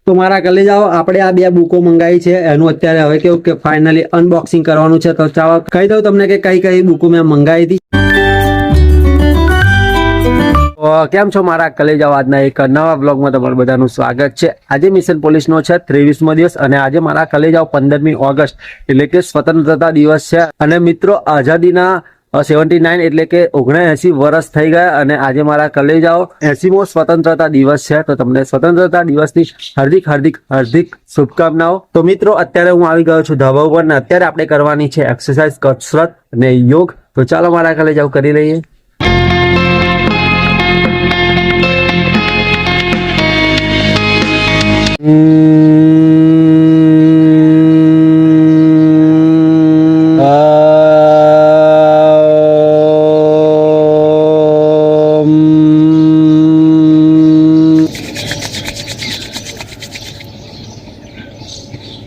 તો મારા કલેજાઓ આપણે આ બે બુકો મંગાવી છે એનું અત્યારે હવે કેવું કે ફાઇનલી અનબોક્સિંગ કરવાનું છે. તો ચાલો કહી દઉં તમને કે કઈ કઈ બુકો મેં મંગાવી હતી. કેમ છો મારા કલેજાઓ? આજના એક નવા બ્લોગમાં તમારું બધાનું સ્વાગત છે. આજે મિશન પોલીસનો છે 23મો દિવસ અને આજે મારા કલેજાઓ 15મી ઓગસ્ટ એટલે કે સ્વતંત્રતા દિવસ છે. અને મિત્રો આઝાદીના 79 એટલે કે 79 વર્ષ થઈ ગયા અને આજે મારા કલેજાઓ 80મો સ્વતંત્રતા દિવસ છે. તો તમને સ્વતંત્રતા દિવસની હાર્દિક શુભકામનાઓ. તો મિત્રો અત્યારે હું આવી ગયો છું ધાબા ઉપર ને અત્યારે આપણે કરવાની છે એક્સરસાઇઝ, કસરત અને યોગ. તો ચાલો મારા કલેજાઓ કરી લઈએ.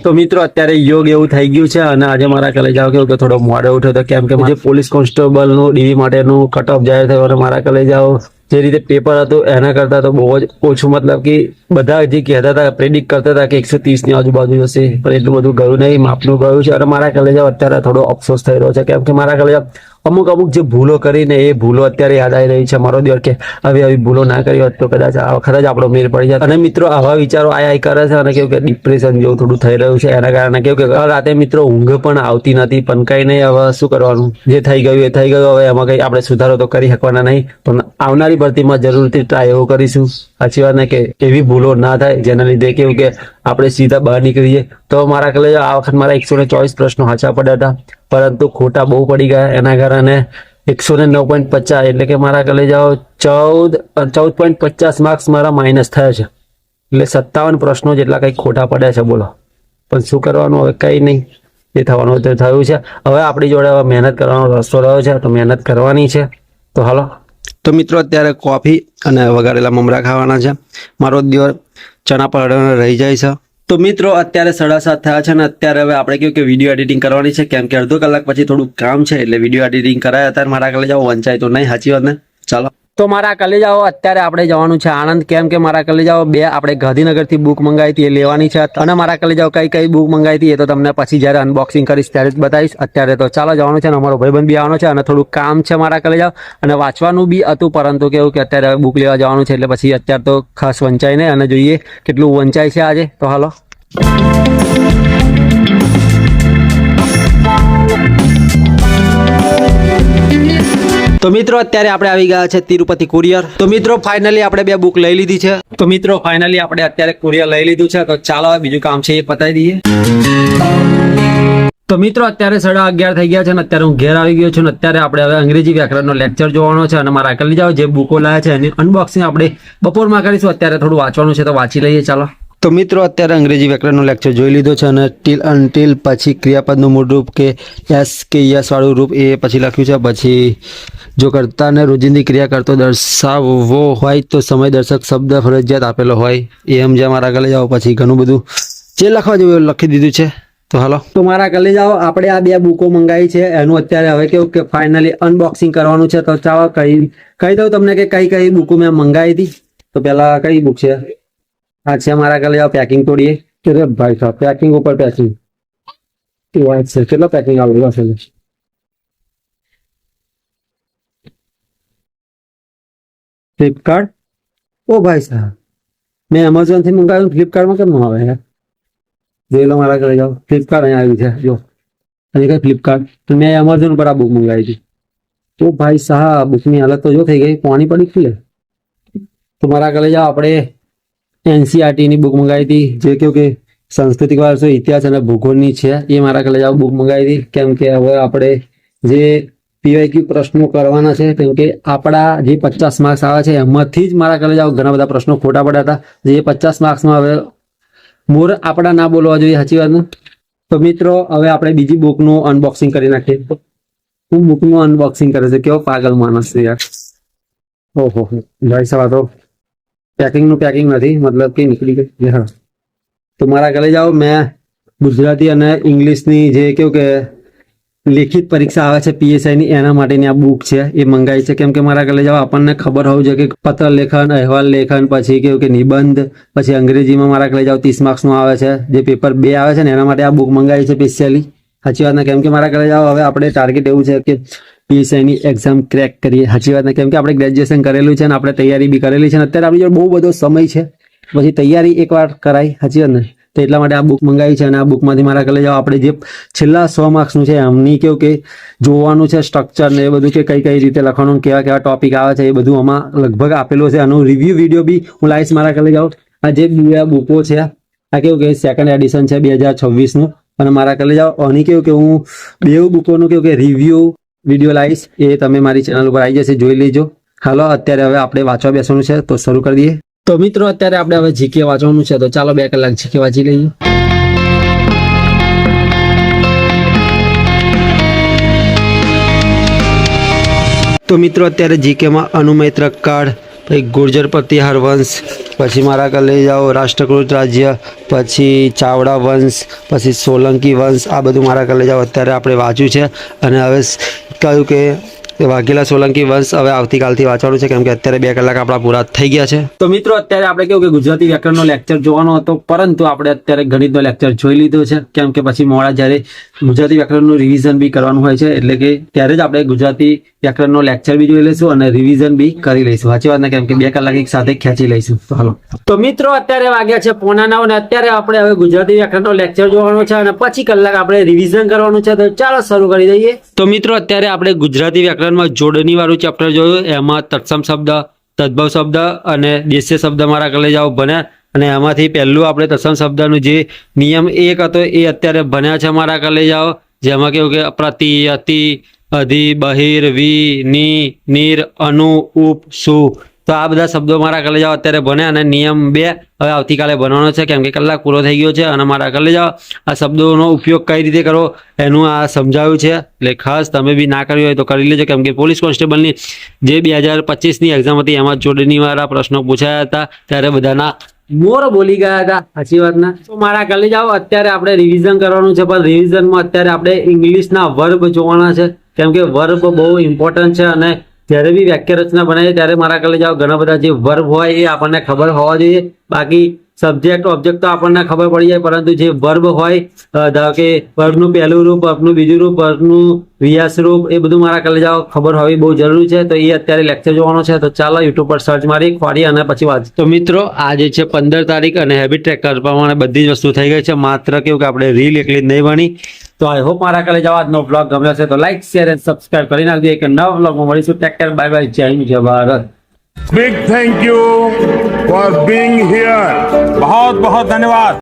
તો મિત્રો અત્યારે યોગ એવું થઈ ગયું છે અને આજે મારા કલેજાઓ કેવું કે થોડો મોડો ઉઠ્યો હતો કેમ કે જે પોલીસ કોન્સ્ટેબલનું ડીવી માટેનું કટ ઓફ જાહેર થયું અને મારા કલેજાઓ જે રીતે પેપર હતું એના કરતા તો બહુ જ ઓછું, મતલબ કે બધા જે કહેતા હતા પ્રેડિક્ટ કરતા હતા કે 130ની આજુબાજુ હશે પણ એટલું બધું ગયું નહીં, માપનું ગયું છે. અને મારા કલેજાઓ અત્યારે થોડો અફસોસ થઈ રહ્યો છે કેમ કે મારા કલેજાઓ અમુક જે ભૂલો કરીને એ ભૂલો અત્યારે યાદ આવી રહી છે. મારો દિવસ કે આવી ભૂલો ના કરી હોત તો કદાચ આ વખત જ આપણો મેળ પડી જાય. અને મિત્રો આવા વિચારો આયા કરે છે અને કેવું કે ડિપ્રેશન જેવું થોડું થઈ રહ્યું છે. એના કારણે કેવું કે રાતે મિત્રો ઊંઘ પણ આવતી નથી. પણ કઈ નહીં, હવે શું કરવાનું, જે થઈ ગયું એ થઈ ગયું. હવે એમાં કઈ આપણે સુધારો તો કરી શકવાના નહીં પણ આવનારી ભરતીમાં જરૂરથી ટ્રાય એવું કરીશું. સાચી વાત ને, કે એવી ભૂલો ના થાય જેના લીધે કેવું કે આપણે સીધા બહાર નીકળીએ. તો મારા કલેજાઓ આ વખત મારા 124 પ્રશ્નો સાચા પડ્યા હતા પરંતુ ખોટા બહુ પડી ગયા. એના કારણે 109.50 એટલે કે મારા કલેજાઓ 14.50 માર્ક્સ મારા માઇનસ થયા છે. એટલે 57 પ્રશ્નો જેટલા કંઈક ખોટા પડ્યા છે. બોલો, પણ શું કરવાનું, હવે કંઈ નહીં, એ થવાનું તો થયું છે. હવે આપણી જોડે હવે મહેનત કરવાનો રસ્તો રહ્યો છે તો મહેનત કરવાની છે. તો હાલો. તો મિત્રો અત્યારે કોફી અને વઘારેલા મમરા ખાવાના છે. મારો દિવસ ચણા પલાળીને રહી જાય છે. તો મિત્રો અત્યારે 7:30 થયા છે અને અત્યારે હવે આપણે કેવું કે વિડીયો એડિટિંગ કરવાની છે કેમ કે અડધો કલાક પછી થોડું કામ છે એટલે વિડીયો એડિટિંગ કરાય. અત્યારે મારા કલેજાઓ વંચાય તો નહીં, સાચી વાત ને? ચાલો. તો મારા કલેજાઓ અત્યારે આપણે જવાનું છે આણંદ કેમ કે મારા કલેજાઓ બે આપણે ગાંધીનગરથી બુક મંગાવી હતી એ લેવાની છે. અને મારા કલેજાઓ કઈ બુક મંગાવી હતી એ તો તમને પછી જ્યારે અનબોક્સિંગ કરીશ ત્યારે જ બતાવીશ. અત્યારે તો ચાલો જવાનું છે ને અમારો ભાઈબંધ બી આવવાનો છે અને થોડું કામ છે મારા કલેજાઓ અને વાંચવાનું બી હતું પરંતુ કેવું કે અત્યારે બુક લેવા જવાનું છે એટલે પછી અત્યારે તો ખાસ વંચાય નહીં અને જોઈએ કેટલું વંચાય છે આજે. તો હાલો. તો મિત્રો અત્યારે આપણે આવી ગયા છે તિરુપતિ કુરિયર. તો મિત્રો ફાઇનલી આપણે બે બુક લઈ લીધી છે. તો મિત્રો ફાઇનલી આપણે અત્યારે કુરિયર લઈ લીધું છે. તો ચાલો બીજું કામ છે એ પતાવી દઈએ. તો મિત્રો અત્યારે 11:30 થઈ ગયા છે અને અત્યારે હું ઘેર આવી ગયો છું. અત્યારે આપણે હવે અંગ્રેજી વ્યાકરણનો લેક્ચર જોવાનો છે અને મારા કલેજાઓ જે બુકો લાવ્યા છે એની અનબોક્સિંગ આપણે બપોરમાં કરીશું. અત્યારે થોડું વાંચવાનું છે તો વાંચી લઈએ. ચાલો. તો મિત્રો અત્યારે અંગ્રેજી વ્યાકરણનો લેક્ચર જોઈ લીધો છે અને ટીલ અનટીલ પછી ક્રિયાપદનું મૂળ રૂપ કે યસ વાળું રૂપ એ પછી લખ્યું છે. પછી જો કર્તાને રોજિંદી ક્રિયા કરતો દર્શાવવો હોય તો સમયદર્શક શબ્દ ફરજિયાત આપેલો હોય એમ જે મારા કલેજાઓ પછી ઘણું બધું જે લખવા જેવું એવું લખી દીધું છે. તો હાલો. તો મારા કલેજાઓ આપણે આ બે બુકો મંગાવી છે એનું અત્યારે હવે કેવું કે ફાઇનલી અનબોક્સિંગ કરવાનું છે. તો ચાલો કહી દઉં તમને કે કઈ બુકો મેં મંગાવી હતી. તો પેલા કઈ બુક છે? આ છે મારા કલેજાઓ પેકિંગ તોડીએ. કે ભાઈ સાહેબ પેકિંગ ઉપર પેકિંગ છે. કેટલો પેકિંગ આવડ્યું હશે? ફ્લિપકાર્ટ. ઓ ભાઈ સાહેબ મેં એમેઝોન થી મંગાવ્યું, ફ્લિપકાર્ટમાં કેમ આવે યાર? જોઈ લો મારા ઘરે જાઓ, ફ્લિપકાર્ટ અહીંયા આવ્યું છે. જો અહીં કઈ ફ્લિપકાર્ટ, તો મેં એમેઝોન પર આ બુક મંગાવી હતી. તો ભાઈ સાહેબ બુકની હાલત તો જો થઈ ગઈ, પાણી પડી ખીલે. તો મારા ઘરે જાઓ આપણે NCERT ની બુક મંગાવી હતી જે કેવું કે સાંસ્કૃતિક વારસો, ઇતિહાસ અને ભૂગોળની છે. એ મારા ઘરે જાઓ બુક મંગાવી હતી કેમ કે હવે આપણે જે PYQ પ્રશ્નો કરવાના છે કેમ કે આપણા જે 50 માર્ક્સ આવે છે એમાંથી જ મારા કલેજાઓ ઘણા બધા પ્રશ્નો ખોટા પડ્યા હતા. જે 50 માર્ક્સમાં હવે મોર આપણા ના બોલવા જોઈએ, સાચી વાત ને? તો મિત્રો હવે આપણે બીજી બુકનું અનબોક્સિંગ કરી નાખીએ. હું બુકનું અનબોક્સિંગ કરે છે, કેવો પાગલ માણસ છે યાર. ઓહો ભાઈ સાહેબ તો પેકિંગનું પેકિંગ નથી, મતલબ કે નીકળી ગઈ. હા તો મારા કલેજાઓ મેં ગુજરાતી અને ઇંગ્લિશની જે કેવું કે લેખિત પરીક્ષા આવે છે PSI ની, એના માટેની આ બુક છે એ મંગાવી છે. કેમ કે મારા કલે જાવ આપણને ખબર હોવું જોઈએ કે પત્ર લેખન, અહેવાલ લેખન, પછી કેવું કે નિબંધ, પછી અંગ્રેજીમાં મારા કલે જાવ 30 માર્ક્સનું આવે છે, જે પેપર 2 આવે છે ને એના માટે આ બુક મંગાવી છે સ્પેશિયલી. સાચી વાત ને? કેમ કે મારા કલે જાવ હવે આપણે ટાર્ગેટ એવું છે કે PSI ની એક્ઝામ ક્રેક કરીએ. સાચી વાત ને? કેમ કે આપણે ગ્રેજ્યુએશન કરેલું છે ને આપણે તૈયારી બી કરેલી છે ને અત્યારે આપણી જોડે બહુ બધો સમય છે, પછી તૈયારી એકવાર કરાય. સાચી વાત ને? તો એટલા માટે આ બુક મંગાવી છે અને આ બુકમાંથી મારા કલે જાવ આપણે જે છેલ્લા 100 માર્ક્સનું છે એમની કેવું કે જોવાનું છે સ્ટ્રક્ચર ને એ બધું, કે કઈ કઈ રીતે લખવાનું, કેવા કેવા ટોપિક આવે છે એ બધું આમાં લગભગ આપેલું છે. આનું રિવ્યુ વિડીયો બી હું લાવીશ મારા કલે જાવ. આ જે બુકો છે આ કેવું કે સેકન્ડ એડિશન છે 2026નું, અને મારા કલે જાવ આની કેવું કે હું 2 બુકોનું કેવું કે રિવ્યુ વિડીયો લાવીશ, એ તમે મારી ચેનલ ઉપર આવી જશે, જોઈ લેજો. હાલો અત્યારે હવે આપણે વાંચવા બેસવાનું છે તો શરૂ કરી દઈએ. તો મિત્રો અત્યારે આપણે હવે જીકે વાંચવાનું છે તો ચાલો 2 કલાક જીકે વાંચી લઈએ. તો મિત્રો અત્યારે જીકેમાં અનુમૈત્રક કાળ, પછી ગુર્જર પ્રતિહાર વંશ, પછી મારા કલે જાઓ રાષ્ટ્રકૂટ રાજ્ય, પછી ચાવડા વંશ, પછી સોલંકી વંશ, આ બધું મારા કલે જાઓ અત્યારે આપણે વાંચ્યું છે. અને હવે કહ્યું કે વાઘેલા સોલંકી વંશ હવે આવતીકાલથી વાંચવાનું છે, કેમ કે અત્યારે 2 કલાક આપણા પૂરા થઈ ગયા છે. તો મિત્રો અત્યારે આપણે કેવું કે ગુજરાતી વ્યાકરણનો લેક્ચર જોવાનો હતો, પરંતુ આપણે અત્યારે ગણિતનો લેક્ચર જોઈ લીધો છે. કેમ કે પછી મોડા જ્યારે ગુજરાતી વ્યાકરણનું રિવિઝન બી કરવાનું હોય છે, એટલે કે ત્યારે જ આપણે ગુજરાતી વ્યાકરણનો લેક્ચર બી જોઈ લઈશું અને રિવિઝન બી કરી લઈશું. સાચી વાત ને? કેમ કે 2 કલાક એક સાથે ખેંચી લઈશું. તો હાલો. તો મિત્રો અત્યારે વાગ્યા છે 8:45 અને અત્યારે આપણે હવે ગુજરાતી વ્યાકરણનો લેક્ચર જોવાનો છે અને પછી કલાક આપણે રિવિઝન કરવાનું છે. તો ચાલો શરૂ કરી દઈએ. તો મિત્રો અત્યારે આપણે ગુજરાતી વ્યાકરણમાં જોડણી વાળું ચેપ્ટર જોયું. એમાં તત્સમ શબ્દ, તદ્ભવ શબ્દ અને દેશ્ય શબ્દ મારા કલે જાવ ભણ્યા, અને એમાંથી પહેલું આપણે તત્સમ શબ્દનું જે નિયમ 1 હતો એ અત્યારે ભણ્યા છે મારા કલે જાવ. જેમાં કેવું કે પ્રતિ, અતિ, અધિ, બહિર, વિ, ની, નીર, અનુ, ઉપ, સુ, તો આ બધા શબ્દો મારા કલે જાવ અત્યારે ભણ્યા. અને નિયમ 2 હવે આવતીકાલે ભણવાનો છે, કેમ કે કલાક પૂરો થઈ ગયો છે. અને મારા કલે જાવ આ શબ્દોનો ઉપયોગ કઈ રીતે કરવો એનું આ સમજાવ્યું છે, એટલે ખાસ તમે બી ના કર્યું હોય તો કરી લેજો. કેમ કે પોલીસ કોન્સ્ટેબલની જે 2025ની એક્ઝામ હતી એમાં જોડણી વાળા પ્રશ્નો પૂછાયા હતા, ત્યારે બધાના મોર બોલી ગયા હતા. સાચી વાત ના? તો મારા કલે જાવ અત્યારે આપણે રિવિઝન કરવાનું છે, પણ રિવિઝનમાં અત્યારે આપણે ઇંગ્લિશના વર્બ જોવાના છે, કેમ કે વર્બ બહુ ઇમ્પોર્ટન્ટ છે. અને જ્યારે બી વાક્ય રચના બનાવીએ ત્યારે મારા કલે જાવ ઘણા બધા જે વર્બ હોય એ આપણને ખબર હોવા જોઈએ. બાકી સબ્જેક્ટ ઓબ્જેક્ટ તો આપણને ખબર પડી જાય, પરંતુ જે વર્બ હોય, ધારો કે વર્બનું પહેલું રૂપ, વર્બનું બીજું રૂપ, વર્બનું વિયાસ રૂપ, એ બધું મારા કલે જાવ ખબર હોવી બહુ જરૂરી છે. તો એ અત્યારે લેક્ચર જોવાનો છે. તો ચાલો યુટ્યુબ પર સર્ચ મારી ખોરી અને પછી વાંચ. તો મિત્રો આજે છે 15 તારીખ અને હેબિટ ટ્રેકર પ્રમાણે બધી જ વસ્તુ થઈ ગઈ છે. માત્ર કેવું કે આપણે રીલ એકલી જ નહીં ભણી. તો આઈ હોપ મારા કલે જાવ આજનો બ્લોગ ગમ્યો છે તો લાઈક, શેર અને સબસ્ક્રાઇબ કરી નાખજો. એક નવા બ્લોગમાં મળીશું. ટેક કેર, બાય બાય, જય હિન્દ, જય Bharat. Big thank you for being here. बहुत बहुत धन्यवाद.